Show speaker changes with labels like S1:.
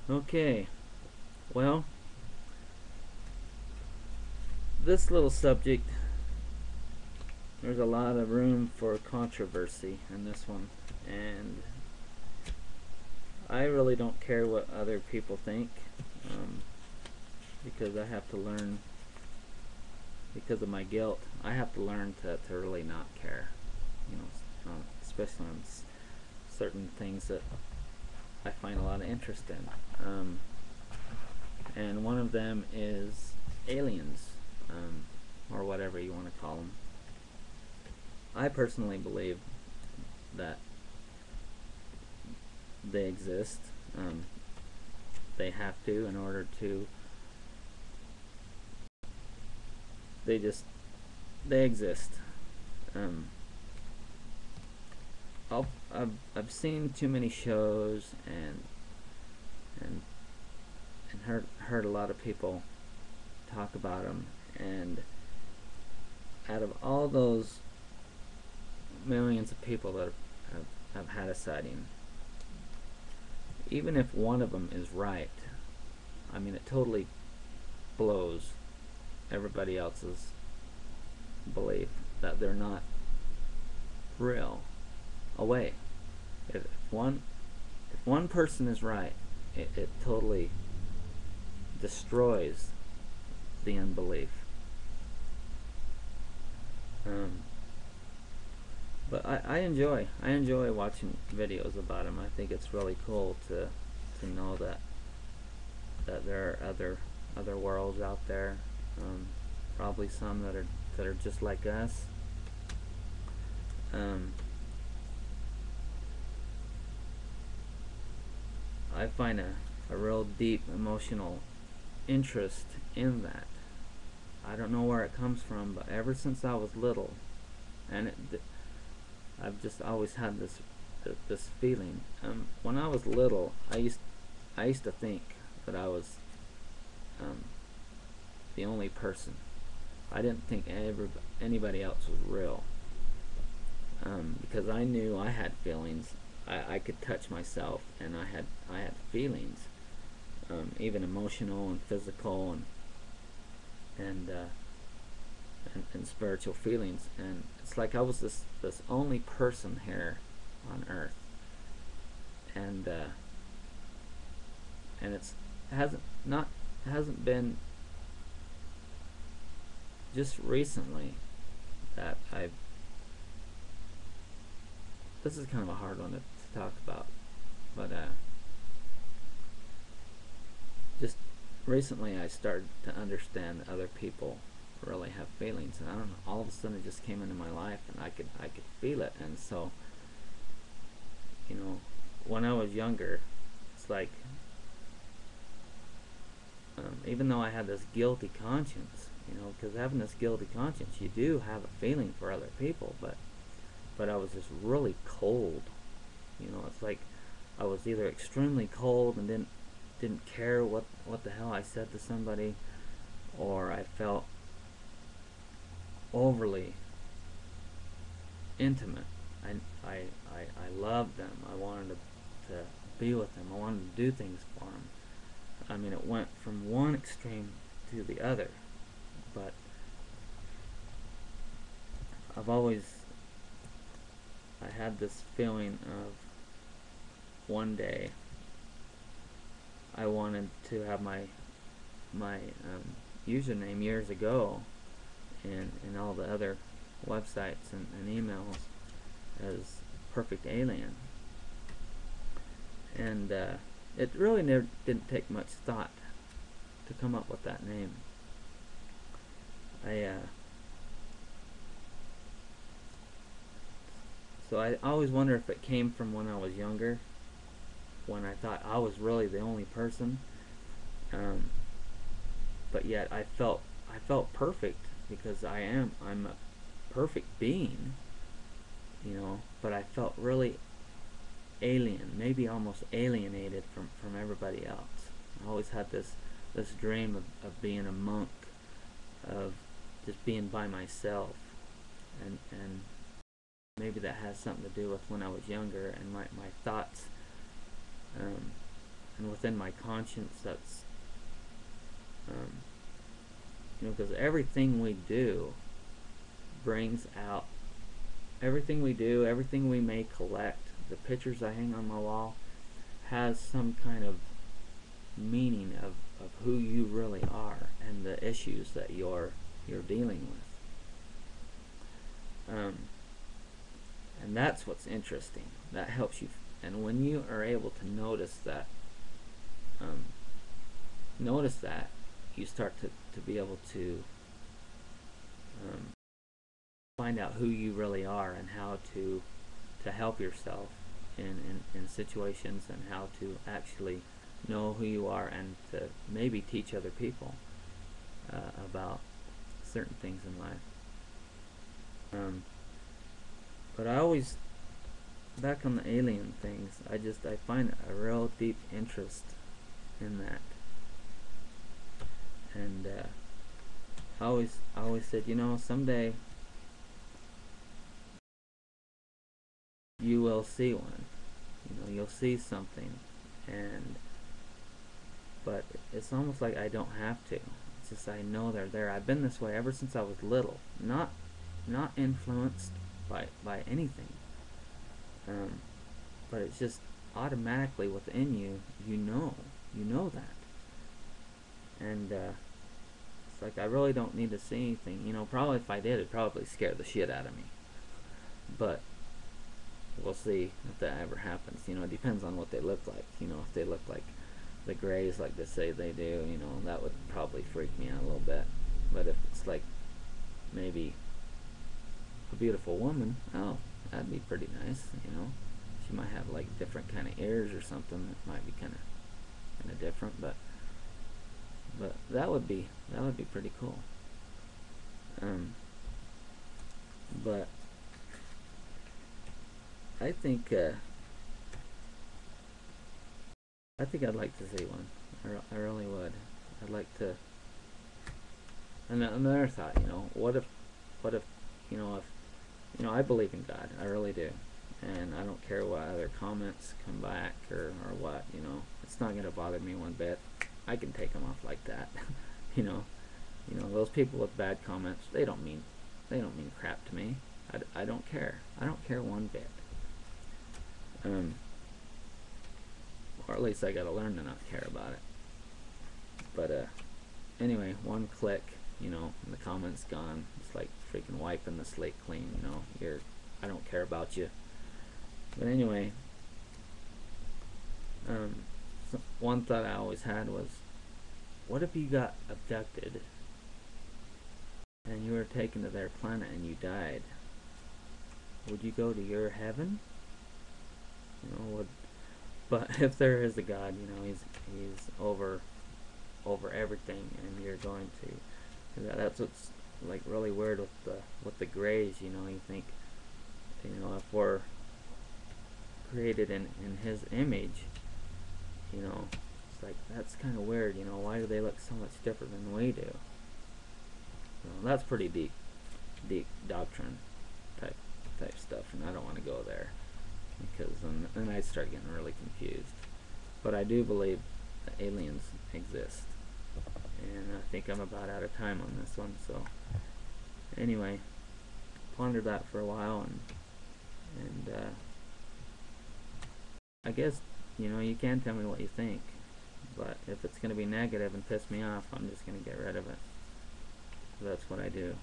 S1: Okay, well, this little subject, there's a lot of room for controversy in this one, and I really don't care what other people think, um, because I have to learn, because of my guilt, I have to learn to really not care, you know, especially on certain things that I find a lot of interest in. And one of them is aliens, or whatever you want to call them. I personally believe that they exist. Um, they have to in order to. They just they exist. Um, I've seen too many shows and and heard a lot of people talk about them, and out of all those millions of people that have had a sighting, even if one of them is right, I mean, it totally blows everybody else's belief that they're not real away. If one person is right, it totally destroys the unbelief. Um, but I enjoy watching videos about them. I think it's really cool to know that there are other worlds out there. Probably some that are just like us. Um, I find a real deep emotional interest in that. I don't know where it comes from, but ever since I was little, and I've just always had this feeling. When I was little, I used to think that I was um, the only person. I didn't think anybody else was real, because I knew I had feelings. I could touch myself, and I had feelings, even emotional and physical and uh, and spiritual feelings. And it's like I was this only person here on Earth, and and it's hasn't not hasn't been just recently that I've. This is kind of a hard one to talk about, but just recently I started to understand that other people really have feelings, and I don't know. All of a sudden, it just came into my life, and I could feel it, and so, you know, when I was younger, it's like, even though I had this guilty conscience, you know, because having this guilty conscience, you do have a feeling for other people, but I was just really cold. You know, it's like I was either extremely cold and didn't care what the hell I said to somebody, or I felt overly intimate. I loved them. I wanted to be with them. I wanted to do things for them. I mean, it went from one extreme to the other. But I've always I had this feeling of one day I wanted to have my username years ago and all the other websites and emails as Perfect Alien, and it really never didn't take much thought to come up with that name. I So I always wonder if it came from when I was younger, when I thought I was really the only person, um, but yet I felt perfect because I'm a perfect being, you know. But I felt really alien, maybe almost alienated from everybody else. I always had this dream of being a monk, of just being by myself, and maybe that has something to do with when I was younger and my thoughts, um, and within my conscience, that's because everything we do brings out everything we do, everything we may collect, the pictures I hang on my wall, has some kind of meaning of who you really are and the issues that you're dealing with. And that's what's interesting. That helps you. And when you are able to notice that, you start to be able to find out who you really are and how to help yourself in situations, and how to actually know who you are, and to maybe teach other people about certain things in life. But I always, back on the alien things, I find a real deep interest in that. And I always said, someday you will see one. You'll see something, but it's almost like I don't have to. It's just I know they're there. I've been this way ever since I was little, not influenced by anything, but it's just automatically within you. You know that, and it's like I really don't need to see anything. Probably if I did, it'd probably scare the shit out of me. But we'll see if that ever happens. It depends on what they look like. If they look like the Greys, like they say they do, that would probably freak me out a little bit. But if it's like maybe a beautiful woman, oh, that'd be pretty nice. She might have like different kind of ears or something that might be kind of different, but that would be pretty cool. But I think I'd like to see one. I really would. I'd like to. And another thought, what if, I believe in God. I really do, and I don't care what other comments come back or what. It's not gonna bother me one bit. I can take them off like that. Those people with bad comments, they don't mean crap to me. I don't care. I don't care one bit. Or at least I gotta learn to not care about it. But anyway, one click, and the comment's gone. It's like freaking wiping the slate clean. I don't care about you. But anyway, one thought I always had was, what if you got abducted and you were taken to their planet and you died? Would you go to your heaven? But if there is a God, he's over everything, and you're going to. That's what's like really weird with the Greys. You think, if we're created in His image, it's like that's kind of weird. Why do they look so much different than we do? That's pretty deep doctrine type stuff, and I don't want to go there, because then I'd start getting really confused. But I do believe that aliens exist, and I think I'm about out of time on this one. So anyway, pondered that for a while, and I guess you can tell me what you think, but if it's going to be negative and piss me off, I'm just going to get rid of it. So that's what I do.